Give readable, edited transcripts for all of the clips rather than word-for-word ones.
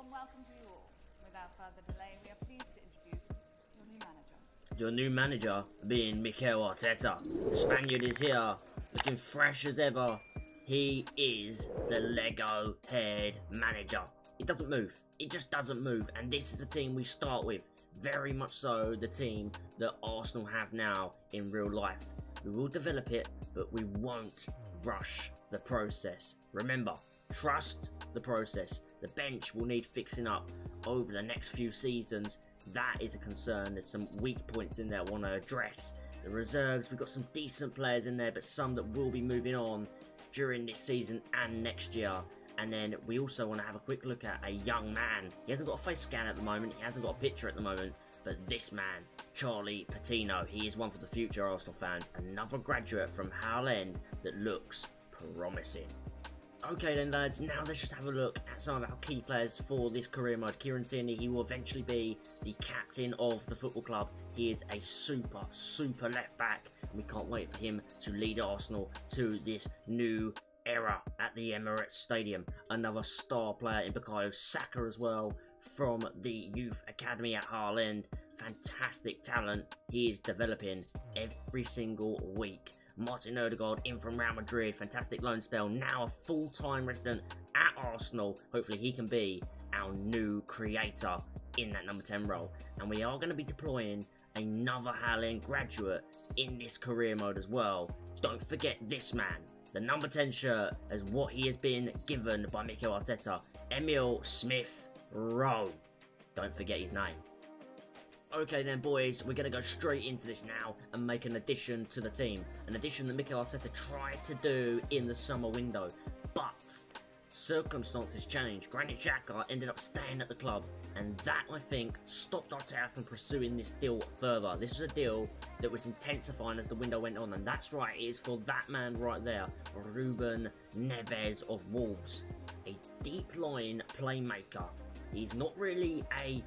warm welcome to you all. Without further delay, we are pleased to introduce your new manager. Your new manager being Mikel Arteta. The Spaniard is here, looking fresh as ever. He is the Lego head manager. It doesn't move. It just doesn't move. And this is the team we start with. Very much so the team that Arsenal have now in real life. We will develop it, but we won't rush the process. Remember, trust the process. The bench will need fixing up over the next few seasons. That is a concern. There's some weak points in there I want to address. The reserves, we've got some decent players in there, but some that will be moving on during this season and next year. And then we also want to have a quick look at a young man. He hasn't got a face scan at the moment. He hasn't got a picture at the moment. But this man, Charlie Patino, he is one for the future, Arsenal fans. Another graduate from Hull End that looks promising. Okay then lads, now let's just have a look at some of our key players for this career mode. Kieran Tierney, he will eventually be the captain of the football club. He is a super left back. And we can't wait for him to lead Arsenal to this new era at the Emirates Stadium. Another star player in Bukayo Saka as well from the youth academy at Hull End. Fantastic talent. He is developing every single week. Martin Odegaard in from Real Madrid, fantastic loan spell, now a full-time resident at Arsenal. Hopefully he can be our new creator in that number 10 role. And we are going to be deploying another Hull End graduate in this career mode as well. Don't forget this man. The number 10 shirt as what he has been given by Mikel Arteta, Emile Smith-Rowe. Don't forget his name. Okay then boys, we're going to go straight into this now and make an addition to the team. An addition that Mikel Arteta tried to do in the summer window. But circumstances changed. Granit Xhaka ended up staying at the club. And that, I think, stopped Arteta from pursuing this deal further. This was a deal that was intensifying as the window went on. And that's right, it is for that man right there, Ruben Neves of Wolves. A deep-line playmaker. He's not really I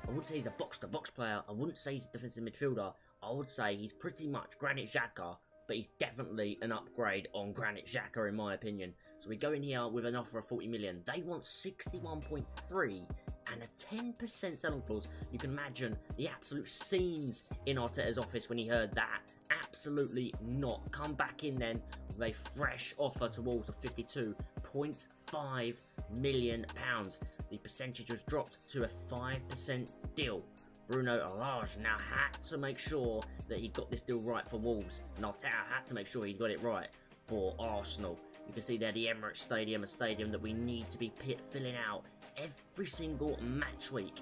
wouldn't say he's a box-to-box player. I wouldn't say he's a defensive midfielder. I would say he's pretty much Granit Xhaka, but he's definitely an upgrade on Granit Xhaka in my opinion. So we go in here with an offer of 40 million. They want 61.3 and a 10% selling clause. You can imagine the absolute scenes in Arteta's office when he heard that. Absolutely not. Come back in then with a fresh offer to Wolves of £52.5 million. The percentage was dropped to a 5% deal. Bruno Lage now had to make sure that he got this deal right for Wolves, and Arteta had to make sure he got it right for Arsenal. You can see there the Emirates Stadium, a stadium that we need to be filling out every single match week.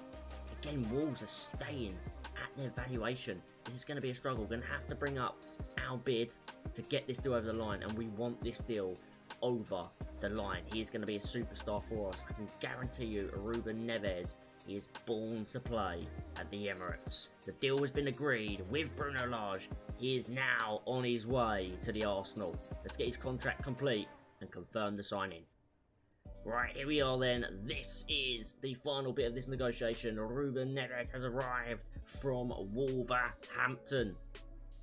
Again, Wolves are staying at their valuation. This is going to be a struggle. We're going to have to bring up our bid to get this deal over the line, and we want this deal over the line. He is going to be a superstar for us. I can guarantee you, Ruben Neves, he is born to play at the Emirates. The deal has been agreed with Bruno Lage. He is now on his way to the Arsenal. Let's get his contract complete and confirm the signing. Right, here we are then. This is the final bit of this negotiation. Ruben Neves has arrived from Wolverhampton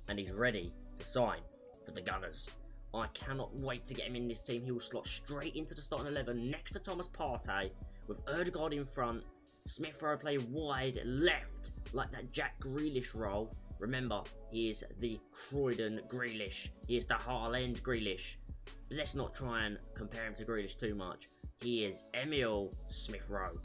and he's ready to sign for the Gunners. I cannot wait to get him in this team. He will slot straight into the starting 11 next to Thomas Partey with Odegaard in front. Smith-Rowe play wide left like that Jack Grealish role. Remember, he is the Croydon Grealish. He is the Hull End Grealish. But let's not try and compare him to Grealish too much. He is Emile Smith-Rowe.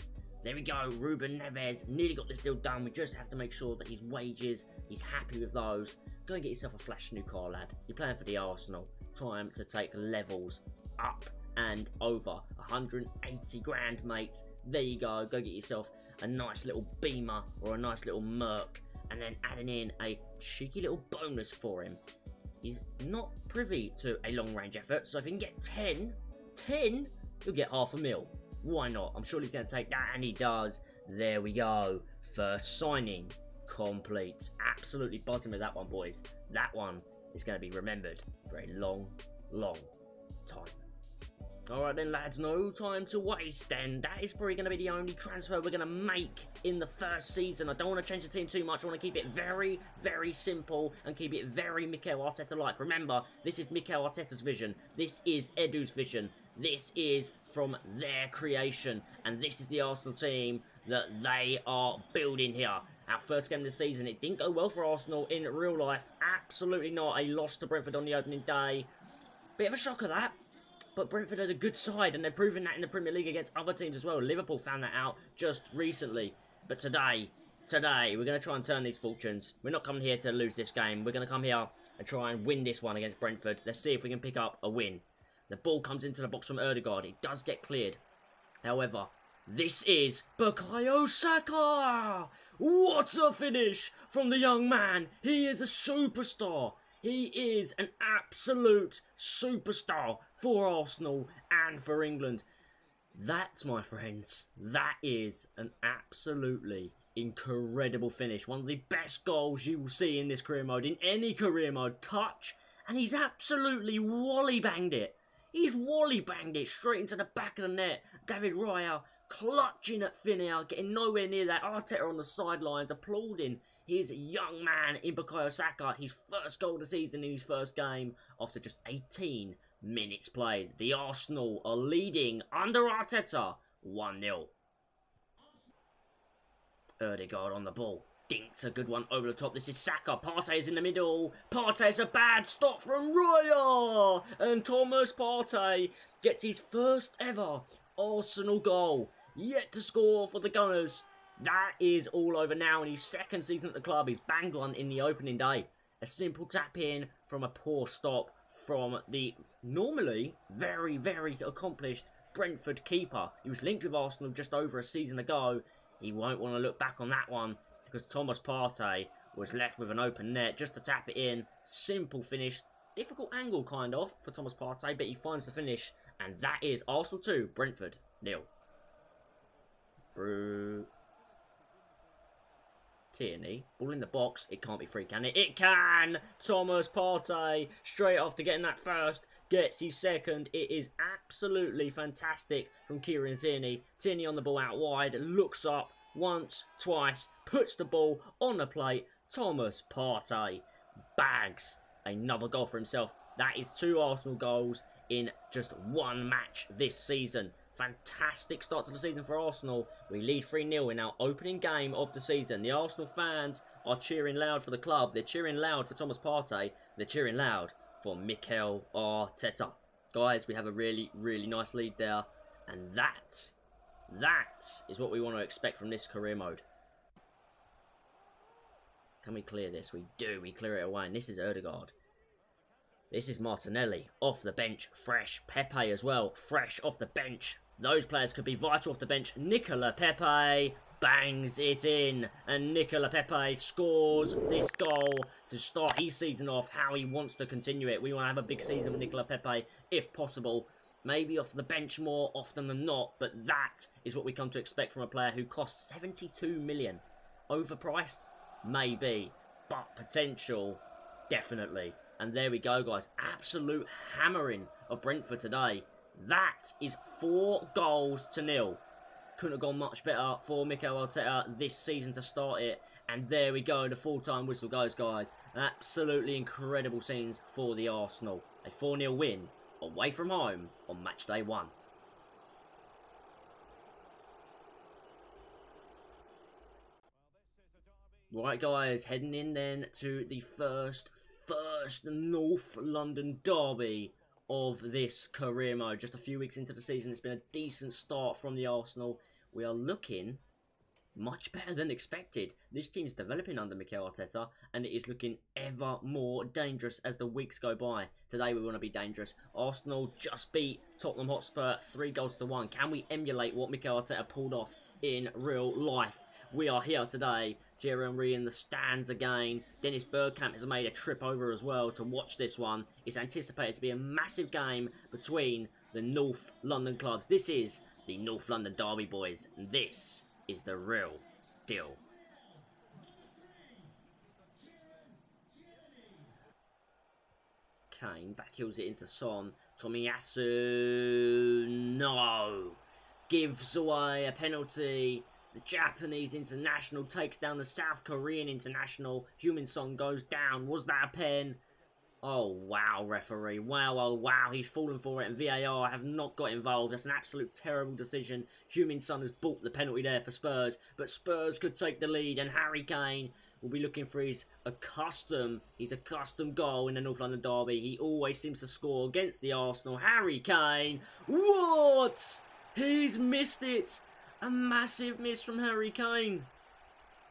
There we go, Ruben Neves nearly got this deal done. We just have to make sure that his wages, he's happy with those. Go and get yourself a flash new car, lad. You're playing for the Arsenal. Time to take levels up and over. 180 grand, mate. There you go. Go get yourself a nice little Beamer or a nice little Merc. And then adding in a cheeky little bonus for him. He's not privy to a long-range effort, so if he can get 10, he'll get £500,000. Why not? I'm sure he's going to take that, and he does. There we go. First signing complete. Absolutely buzzing with that one, boys. That one is going to be remembered for a long time. Alright then lads, no time to waste then. That is probably going to be the only transfer we're going to make in the first season. I don't want to change the team too much. I want to keep it very simple and keep it very Mikel Arteta-like. Remember, this is Mikel Arteta's vision. This is Edu's vision. This is from their creation, and this is the Arsenal team that they are building here. Our first game of the season, it didn't go well for Arsenal in real life. Absolutely not. A loss to Brentford on the opening day. Bit of a shocker that. But Brentford are a good side, and they're proving that in the Premier League against other teams as well. Liverpool found that out just recently. But today, we're going to try and turn these fortunes. We're not coming here to lose this game. We're going to come here and try and win this one against Brentford. Let's see if we can pick up a win. The ball comes into the box from Ødegaard. It does get cleared. However, this is Bukayo Saka! What a finish from the young man. He is a superstar. He is an absolute superstar for Arsenal and for England. That, my friends, that is an absolutely incredible finish. One of the best goals you will see in this career mode, in any career mode. Touch, and he's absolutely wally-banged it. He's wally-banged it straight into the back of the net. David Raya clutching at thin air, getting nowhere near that. Arteta on the sidelines applauding his young man in Bukayo Saka, his first goal of the season in his first game after just 18 minutes played. The Arsenal are leading under Arteta 1-0. Ødegaard on the ball. Dinks a good one over the top. This is Saka. Partey's in the middle. Partey's a bad stop from Raya. And Thomas Partey gets his first ever Arsenal goal. Yet to score for the Gunners. That is all over now in his second season at the club. He's banged one in the opening day. A simple tap in from a poor stop from the normally very, very accomplished Brentford keeper. He was linked with Arsenal just over a season ago. He won't want to look back on that one because Thomas Partey was left with an open net just to tap it in. Simple finish. Difficult angle kind of for Thomas Partey, but he finds the finish. And that is Arsenal 2, Brentford 0. Tierney, ball in the box. It can't be free, can it? It can! Thomas Partey, straight after getting that first, gets his second. It is absolutely fantastic from Kieran Tierney. Tierney on the ball out wide, looks up once, twice, puts the ball on the plate. Thomas Partey bags another goal for himself. That is 2 Arsenal goals in just one match this season. Fantastic start to the season for Arsenal. We lead 3-0 in our opening game of the season. The Arsenal fans are cheering loud for the club. They're cheering loud for Thomas Partey. They're cheering loud for Mikel Arteta. Guys, we have a really, really nice lead there. And that is what we want to expect from this career mode. Can we clear this? We do. We clear it away. And this is Ødegaard. This is Martinelli. Off the bench. Fresh. Pepe as well. Fresh off the bench. Those players could be vital off the bench. Nicola Pepe bangs it in. And Nicola Pepe scores this goal to start his season off how he wants to continue it. We want to have a big season with Nicola Pepe, if possible. Maybe off the bench more often than not. But that is what we come to expect from a player who costs 72 million. Overpriced? Maybe. But potential? Definitely. And there we go, guys. Absolute hammering of Brentford today. That is 4 goals to 0. Couldn't have gone much better for Mikel Arteta this season to start it. And there we go. The full-time whistle goes, guys. Absolutely incredible scenes for the Arsenal. A 4-0 win away from home on match day 1. Right, guys. Heading in then to the first North London derby of this career mode. Just a few weeks into the season, it's been a decent start from the Arsenal. We are looking much better than expected. This team is developing under Mikel Arteta, and it is looking ever more dangerous as the weeks go by. Today we want to be dangerous. Arsenal just beat Tottenham Hotspur 3-1. Can we emulate what Mikel Arteta pulled off in real life? We are here today. Thierry Henry in the stands again. Dennis Bergkamp has made a trip over as well to watch this one. It's anticipated to be a massive game between the North London clubs. This is the North London derby, boys. And this is the real deal. Kane backheels it into Son. Tomiyasu. No. Gives away a penalty. The Japanese international takes down the South Korean international. Heung-min Son goes down. Was that a pen? Oh, wow, referee. Wow, oh, wow. He's fallen for it, and VAR have not got involved. That's an absolute terrible decision. Heung-min Son has bought the penalty there for Spurs, but Spurs could take the lead, and Harry Kane will be looking for his accustomed goal in the North London derby. He always seems to score against the Arsenal. Harry Kane. What? He's missed it. A massive miss from Harry Kane.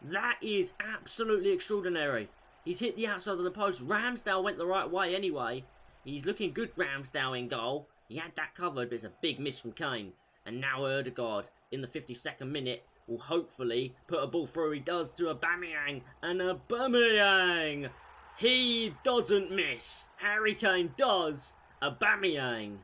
That is absolutely extraordinary. He's hit the outside of the post. Ramsdale went the right way anyway. He's looking good, Ramsdale, in goal. He had that covered, but it's a big miss from Kane. And now Ødegaard, in the 52nd minute, will hopefully put a ball through. He does to Aubameyang. And Aubameyang! He doesn't miss. Harry Kane does. Aubameyang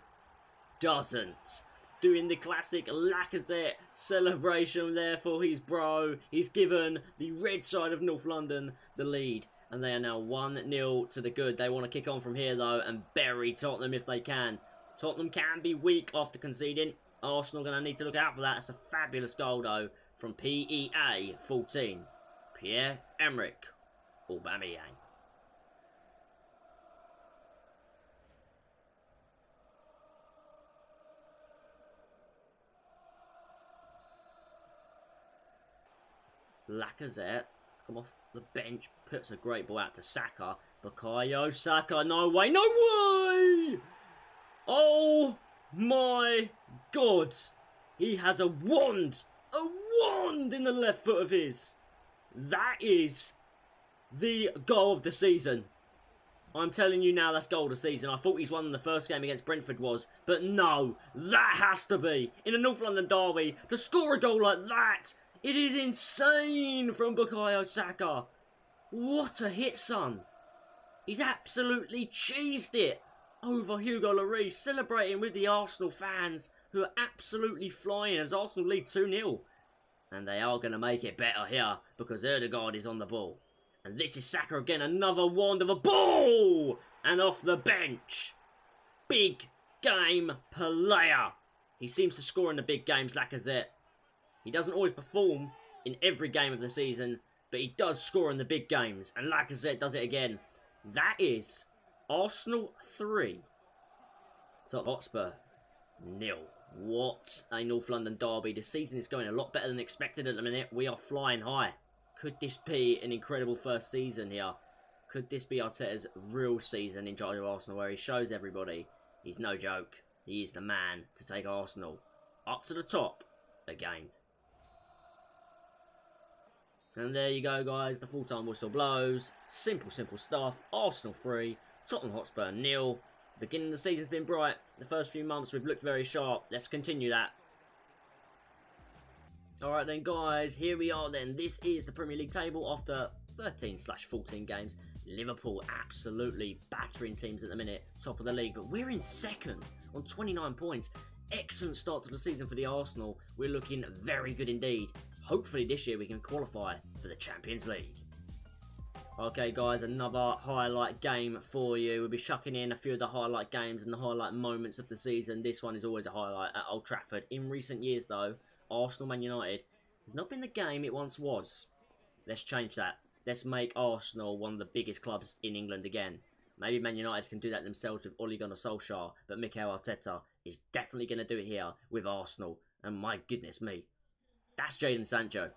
doesn't. Doing the classic Lacazette celebration there for his bro. He's given the red side of North London the lead. And they are now 1-0 to the good. They want to kick on from here, though, and bury Tottenham if they can. Tottenham can be weak after conceding. Arsenal going to need to look out for that. It's a fabulous goal, though, from PEA 14. Pierre-Emerick Aubameyang. Lacazette come off the bench, puts a great ball out to Saka. Bukayo Saka, no way, no way! Oh my God! He has a wand in the left foot of his. That is the goal of the season. I'm telling you now, that's goal of the season. I thought he's won in the first game against Brentford was, but no, that has to be. In a North London derby, to score a goal like that, it is insane from Bukayo Saka. What a hit, son. He's absolutely cheesed it over Hugo Lloris, celebrating with the Arsenal fans who are absolutely flying as Arsenal lead 2-0. And they are going to make it better here because Ødegaard is on the ball. And this is Saka again, another wand of a ball! And off the bench. Big game player. He seems to score in the big games, Lacazette. He doesn't always perform in every game of the season, but he does score in the big games. And Lacazette does it again. That is Arsenal 3. Tottenham Hotspur 0. What a North London derby. The season is going a lot better than expected at the minute. We are flying high. Could this be an incredible first season here? Could this be Arteta's real season in charge of Arsenal, where he shows everybody he's no joke. He is the man to take Arsenal up to the top again. And there you go, guys. The full-time whistle blows. Simple stuff. Arsenal 3. Tottenham Hotspur 0. Beginning of the season's been bright. The first few months we've looked very sharp. Let's continue that. Alright then, guys. Here we are then. This is the Premier League table after 13/14 games. Liverpool absolutely battering teams at the minute. Top of the league. But we're in second on 29 points. Excellent start to the season for the Arsenal. We're looking very good indeed. Hopefully this year we can qualify for the Champions League. Okay, guys, another highlight game for you. We'll be shucking in a few of the highlight games and the highlight moments of the season. This one is always a highlight at Old Trafford. In recent years, though, Arsenal Man United has not been the game it once was. Let's change that. Let's make Arsenal one of the biggest clubs in England again. Maybe Man United can do that themselves with Ole Gunnar Solskjaer, but Mikel Arteta is definitely going to do it here with Arsenal. And my goodness me. That's Jadon Sancho.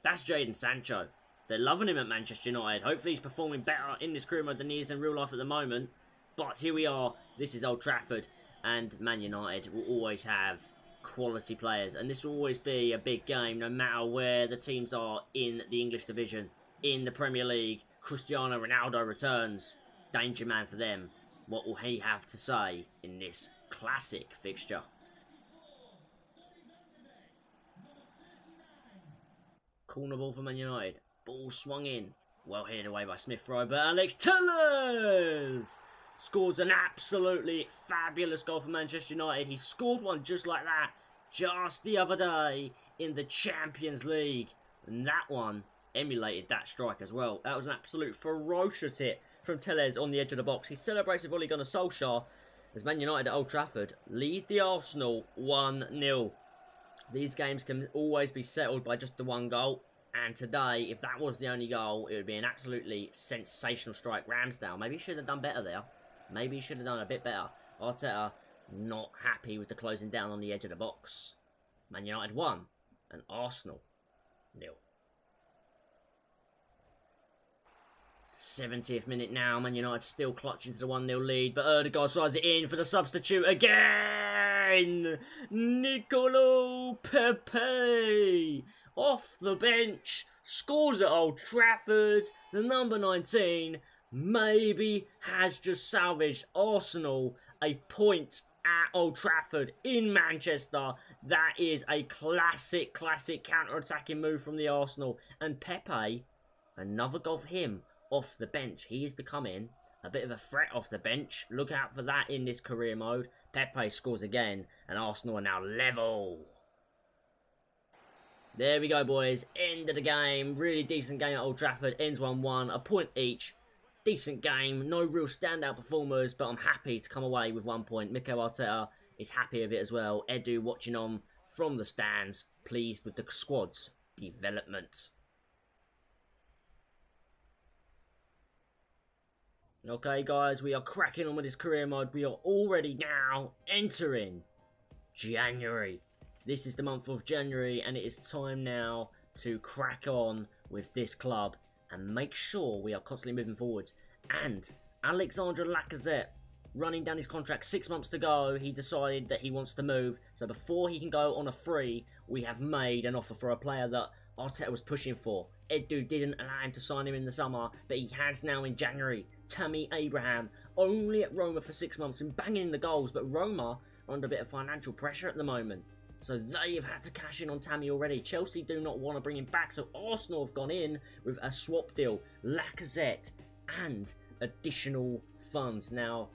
That's Jadon Sancho. They're loving him at Manchester United. Hopefully he's performing better in this career mode than he is in real life at the moment. But here we are. This is Old Trafford. And Man United will always have quality players. And this will always be a big game no matter where the teams are in the English division. In the Premier League, Cristiano Ronaldo returns. Danger man for them. What will he have to say in this classic fixture? Corner ball for Man United. Ball swung in. Well hit away by Smith Rowe, but Alex Tellers scores an absolutely fabulous goal for Manchester United. He scored one just like that just the other day in the Champions League. And that one emulated that strike as well. That was an absolute ferocious hit from Tellez on the edge of the box. He celebrates with Ole Gunnar Solskjaer as Man United at Old Trafford lead the Arsenal 1-0. These games can always be settled by just the one goal. And today, if that was the only goal, it would be an absolutely sensational strike. Ramsdale, maybe he should have done better there. Maybe he should have done a bit better. Arteta, not happy with the closing down on the edge of the box. Man United 1 and Arsenal 0. 70th minute now. Man United still clutching to the 1-0 lead, but Ødegaard slides it in for the substitute again. Nicolo Pepe off the bench, scores at Old Trafford. The number 19 maybe has just salvaged Arsenal a point at Old Trafford in Manchester. That is a classic counter-attacking move from the Arsenal. And Pepe, another goal for him off the bench. He is becoming a bit of a threat off the bench. Look out for that in this career mode. Pepe scores again, and Arsenal are now level. There we go, boys. End of the game. Really decent game at Old Trafford. Ends 1-1. A point each. Decent game. No real standout performers, but I'm happy to come away with 1 point. Mikel Arteta is happy with it as well. Edu watching on from the stands. Pleased with the squad's development. Okay, guys, we are cracking on with this career mode. We are already now entering January. This is the month of January, and it is time now to crack on with this club and make sure we are constantly moving forwards. And Alexandre Lacazette, running down his contract, 6 months to go, he decided that he wants to move. So before he can go on a free, we have made an offer for a player that Arteta was pushing for. Edu didn't allow him to sign him in the summer, but he has now in January. Tammy Abraham, only at Roma for 6 months, been banging in the goals, but Roma are under a bit of financial pressure at the moment. So they've had to cash in on Tammy already. Chelsea do not want to bring him back, so Arsenal have gone in with a swap deal. Lacazette and additional funds. Now,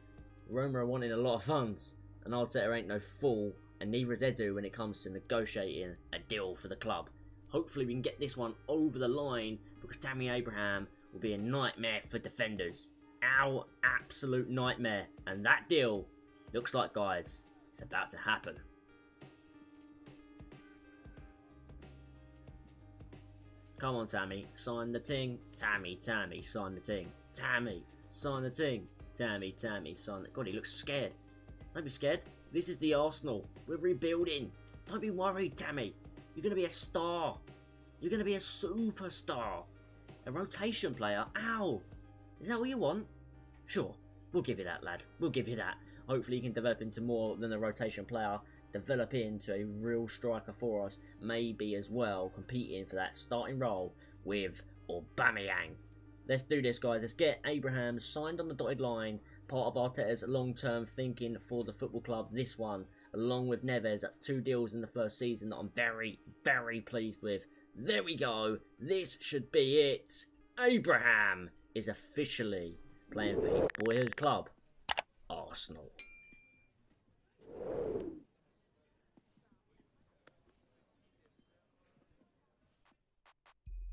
Roma are wanting a lot of funds, and Arteta ain't no fool, and neither is Edu when it comes to negotiating a deal for the club. Hopefully we can get this one over the line, because Tammy Abraham will be a nightmare for defenders. Our absolute nightmare. And that deal looks like, guys, it's about to happen. Come on, Tammy, sign the thing. Tammy, sign the thing. Tammy, sign the thing. Tammy, sign the... God, he looks scared. Don't be scared. This is the Arsenal. We're rebuilding. Don't be worried, Tammy. You're going to be a star. You're going to be a superstar. A rotation player. Ow. Is that what you want? Sure. We'll give you that, lad. We'll give you that. Hopefully you can develop into more than a rotation player. Develop into a real striker for us. Maybe as well competing for that starting role with Aubameyang. Let's do this, guys. Let's get Abraham signed on the dotted line. Part of Arteta's long-term thinking for the football club. This one, along with Neves. That's 2 deals in the first season that I'm very pleased with. There we go. This should be it. Abraham is officially playing for his boyhood club, Arsenal.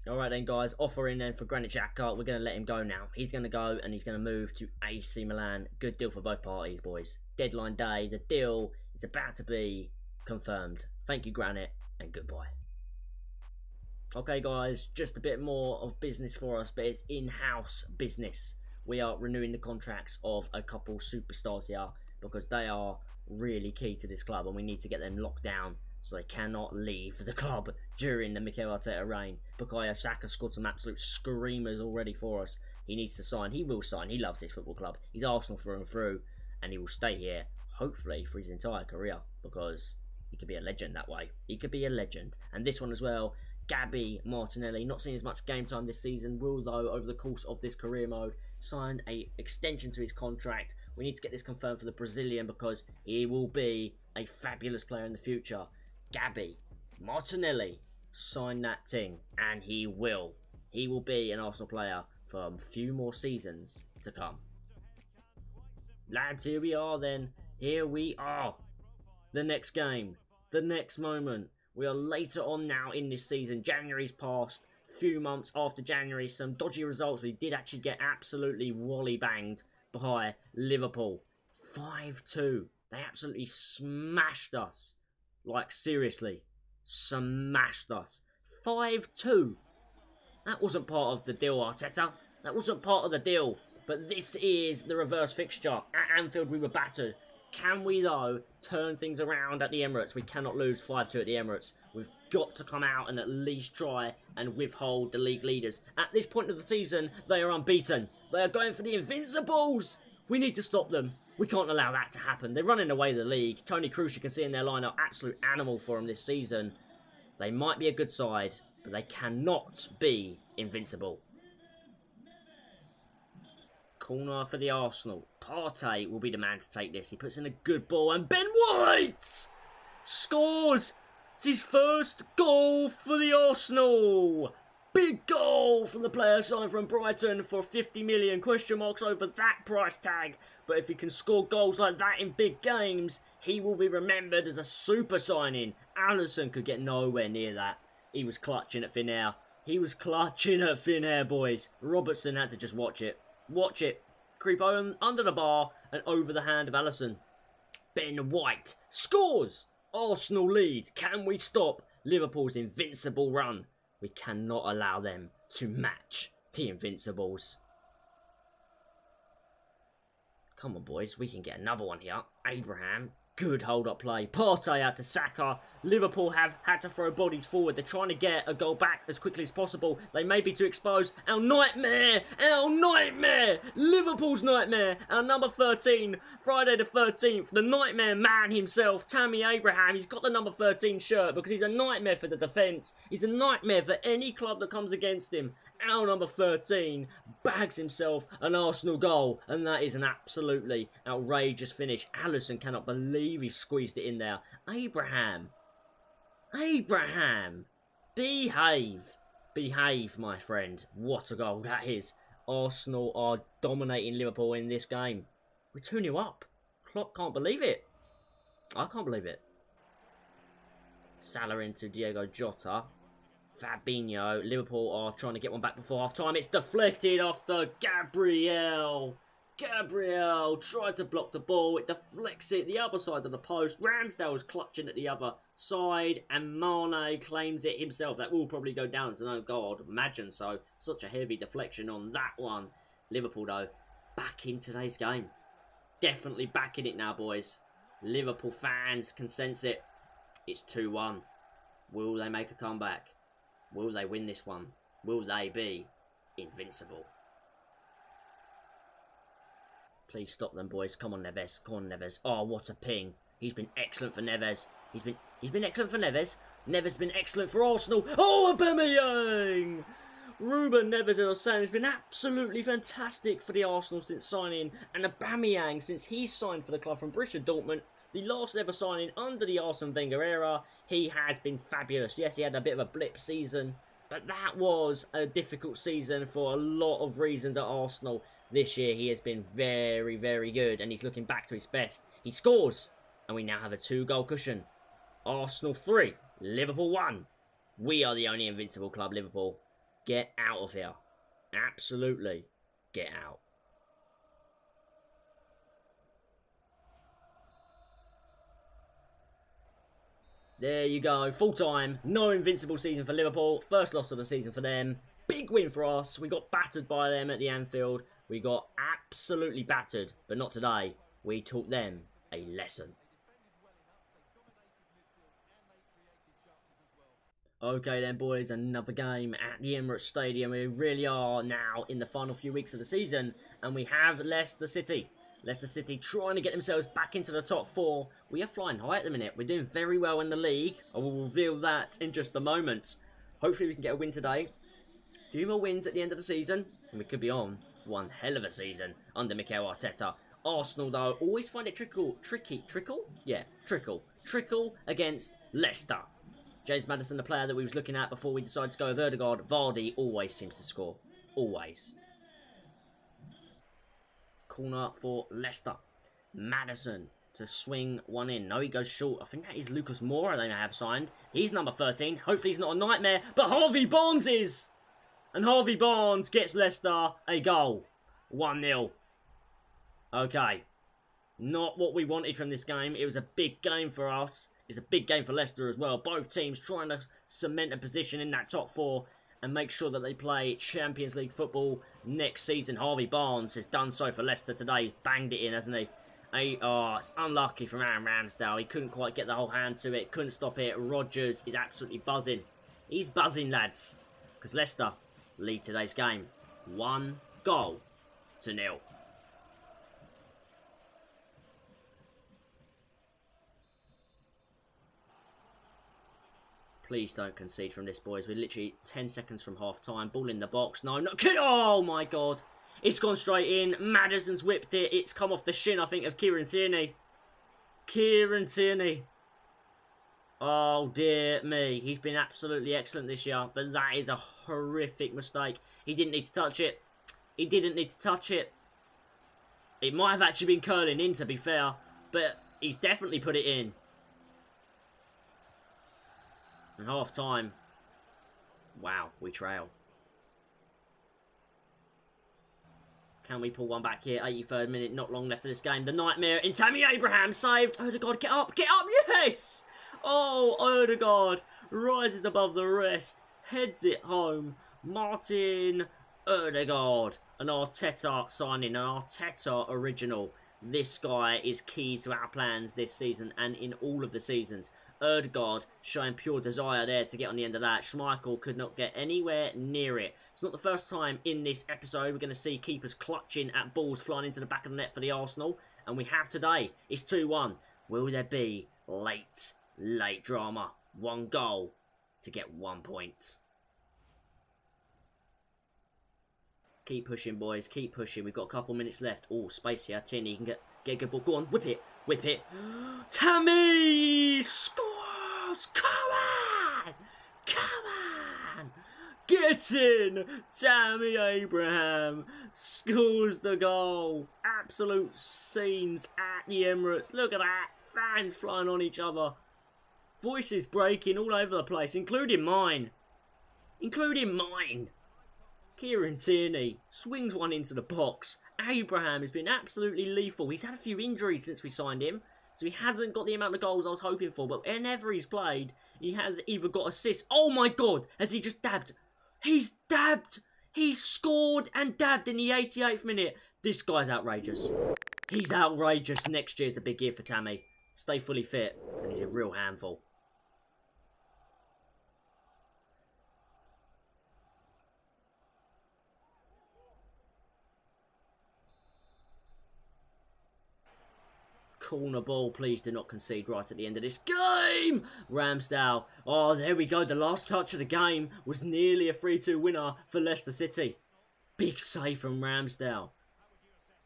Alright then, guys, offer in then for Granit Xhaka. We're going to let him go now. He's going to go and he's going to move to AC Milan. Good deal for both parties, boys. Deadline day. The deal is about to be confirmed. Thank you, Granit, and goodbye. Okay, guys, just a bit more of business for us, but it's in-house business. We are renewing the contracts of a couple superstars here because they are really key to this club and we need to get them locked down so they cannot leave the club during the Mikel Arteta reign. Bukayo Saka scored some absolute screamers already for us. He needs to sign. He will sign. He loves this football club. He's Arsenal through and through, and he will stay here, hopefully, for his entire career because he could be a legend that way. He could be a legend. And this one as well, Gabby Martinelli, not seeing as much game time this season, will though, over the course of this career mode, signed a extension to his contract. We need to get this confirmed for the Brazilian because he will be a fabulous player in the future. Gabby Martinelli, sign that thing, and he will. He will be an Arsenal player for a few more seasons to come. Lads, here we are then. Here we are. The next game. The next moment. We are later on now in this season. January's passed. Few months after January. Some dodgy results. We did actually get absolutely wally-banged by Liverpool. 5-2. They absolutely smashed us. Like, seriously. Smashed us. 5-2. That wasn't part of the deal, Arteta. That wasn't part of the deal. But this is the reverse fixture. At Anfield, we were battered. Can we, though, turn things around at the Emirates? We cannot lose 5-2 at the Emirates. We've got to come out and at least try and withhold the league leaders. At this point of the season, they are unbeaten. They are going for the Invincibles. We need to stop them. We can't allow that to happen. They're running away the league. Tony Kroos, you can see in their lineup, absolute animal for them this season. They might be a good side, but they cannot be invincible. Corner for the Arsenal. Partey will be the man to take this. He puts in a good ball and Ben White scores! It's his first goal for the Arsenal. Big goal from the player signed from Brighton for 50 million. Question marks over that price tag. But if he can score goals like that in big games, he will be remembered as a super signing. Alisson could get nowhere near that. He was clutching at thin air. He was clutching at thin air, boys. Robertson had to just watch it. Watch it. Creep on under the bar and over the hand of Alisson. Ben White scores. Arsenal lead. Can we stop Liverpool's invincible run? We cannot allow them to match the Invincibles. Come on, boys. We can get another one here. Abraham. Good hold-up play. Partey out to Saka. Liverpool have had to throw bodies forward. They're trying to get a goal back as quickly as possible. They may be too exposed. Our nightmare! Our nightmare! Liverpool's nightmare! Our number 13, Friday the 13th. The nightmare man himself, Tammy Abraham. He's got the number 13 shirt because he's a nightmare for the defence. He's a nightmare for any club that comes against him. Our number 13 bags himself an Arsenal goal, and that is an absolutely outrageous finish. Alisson cannot believe he squeezed it in there. Abraham, behave, my friend. What a goal that is. Arsenal are dominating Liverpool in this game. We're 2-0 up. Klopp can't believe it. I can't believe it. Salah into Diego Jota. Fabinho. Liverpool are trying to get one back before half-time. It's deflected after Gabriel. Gabriel tried to block the ball. It deflects it the other side of the post. Ramsdale was clutching at the other side. And Mane claims it himself. That will probably go down as an own goal. I'd imagine so. Such a heavy deflection on that one. Liverpool, though, back in today's game. Definitely back in it now, boys. Liverpool fans can sense it. It's 2-1. Will they make a comeback? Will they win this one? Will they be invincible? Please stop them, boys. Come on, Neves. Come on, Neves. Oh, what a ping. He's been excellent for Neves. He's been excellent for Neves. Neves been excellent for Arsenal. Oh, Aubameyang! Ruben Neves, as I was saying, has been absolutely fantastic for the Arsenal since signing. And Aubameyang, since he's signed for the club from Borussia Dortmund, the last ever signing under the Arsene Wenger era, he has been fabulous. Yes, he had a bit of a blip season, but that was a difficult season for a lot of reasons at Arsenal. This year, he has been very, very good, and he's looking back to his best. He scores, and we now have a 2-goal cushion. Arsenal 3, Liverpool 1. We are the only invincible club, Liverpool. Get out of here. Absolutely get out. There you go, full time, no invincible season for Liverpool, first loss of the season for them, big win for us, we got battered by them at the Anfield, we got absolutely battered, but not today, we taught them a lesson. Okay then, boys, another game at the Emirates Stadium. We really are now in the final few weeks of the season, and we have Leicester City. Leicester City trying to get themselves back into the top 4. We are flying high at the minute. We're doing very well in the league. I will reveal that in just a moment. Hopefully we can get a win today. A few more wins at the end of the season, and we could be on for one hell of a season under Mikel Arteta. Arsenal, though, always find it trickle against Leicester. James Maddison, the player that we was looking at before we decided to go with Ødegaard. Vardy always seems to score. Always. Corner for Leicester. Maddison to swing one in. No, he goes short. I think that is Lucas Moura they may have signed. He's number 13. Hopefully he's not a nightmare. But Harvey Barnes is! And Harvey Barnes gets Leicester a goal. 1-0. Okay. Not what we wanted from this game. It was a big game for us. It's a big game for Leicester as well. Both teams trying to cement a position in that top 4. and make sure that they play Champions League football next season. Harvey Barnes has done so for Leicester today. He's banged it in, hasn't he? It's unlucky from Aaron Ramsdale. He couldn't quite get the whole hand to it. Couldn't stop it. Rodgers is absolutely buzzing. He's buzzing, lads. Because Leicester lead today's game 1-0. Please don't concede from this, boys. We're literally 10 seconds from half-time. Ball in the box. No. Oh, my God. It's gone straight in. Maddison's whipped it. It's come off the shin, I think, of Kieran Tierney. Kieran Tierney. Oh, dear me. He's been absolutely excellent this year. But that is a horrific mistake. He didn't need to touch it. He didn't need to touch it. It might have actually been curling in, to be fair. But he's definitely put it in. And half time. Wow, we trail. Can we pull one back here? 83rd minute, not long left of this game. The nightmare in Tammy Abraham saved. Odegaard, get up, yes! Oh, Odegaard rises above the rest, heads it home. Martin Odegaard, an Arteta signing, an Arteta original. This guy is key to our plans this season and in all of the seasons. Odegaard showing pure desire there to get on the end of that. Schmeichel could not get anywhere near it. It's not the first time in this episode we're going to see keepers clutching at balls flying into the back of the net for the Arsenal. And we have today. It's 2-1. Will there be late drama? 1 goal to get 1 point. Keep pushing, boys. Keep pushing. We've got a couple minutes left. Oh, space here. Tierney can get a good ball. Go on. Whip it. Whip it. Tammy scores! Come on! Come on! Get in! Tammy Abraham scores the goal. Absolute scenes at the Emirates. Look at that. Fans flying on each other. Voices breaking all over the place, including mine. Including mine. Kieran Tierney swings one into the box. Abraham has been absolutely lethal. He's had a few injuries since we signed him, so he hasn't got the amount of goals I was hoping for. But whenever he's played, he has either got assists. Oh my God, has he just dabbed? He's dabbed. He's scored and dabbed in the 88th minute. This guy's outrageous. He's outrageous. Next year's a big year for Tammy. Stay fully fit, and he's a real handful. Corner ball, please do not concede right at the end of this game. Ramsdale. Oh, there we go. The last touch of the game was nearly a 3-2 winner for Leicester City. Big save from Ramsdale.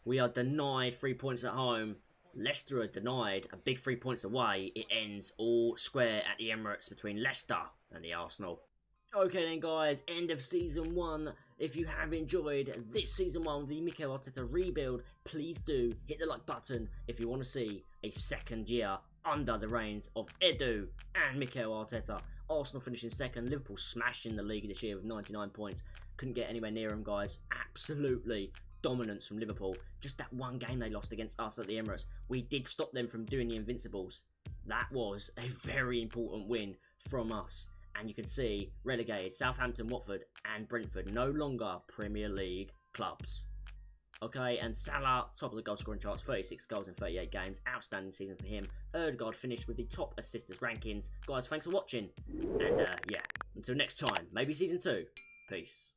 We are denied 3 points at home. Leicester are denied a big 3 points away. It ends all square at the Emirates between Leicester and the Arsenal. Okay then, guys, end of Season 1. If you have enjoyed this Season 1 of the Mikel Arteta rebuild, please do hit the like button if you want to see a second year under the reins of Edu and Mikel Arteta. Arsenal finishing second, Liverpool smashing the league this year with 99 points. Couldn't get anywhere near them, guys. Absolutely dominance from Liverpool. Just that one game they lost against us at the Emirates. We did stop them from doing the Invincibles. That was a very important win from us. And you can see relegated Southampton, Watford and Brentford no longer Premier League clubs. Okay, and Salah, top of the goal scoring charts, 36 goals in 38 games. Outstanding season for him. Odegaard finished with the top assisters rankings. Guys, thanks for watching. And yeah, until next time, maybe Season 2. Peace.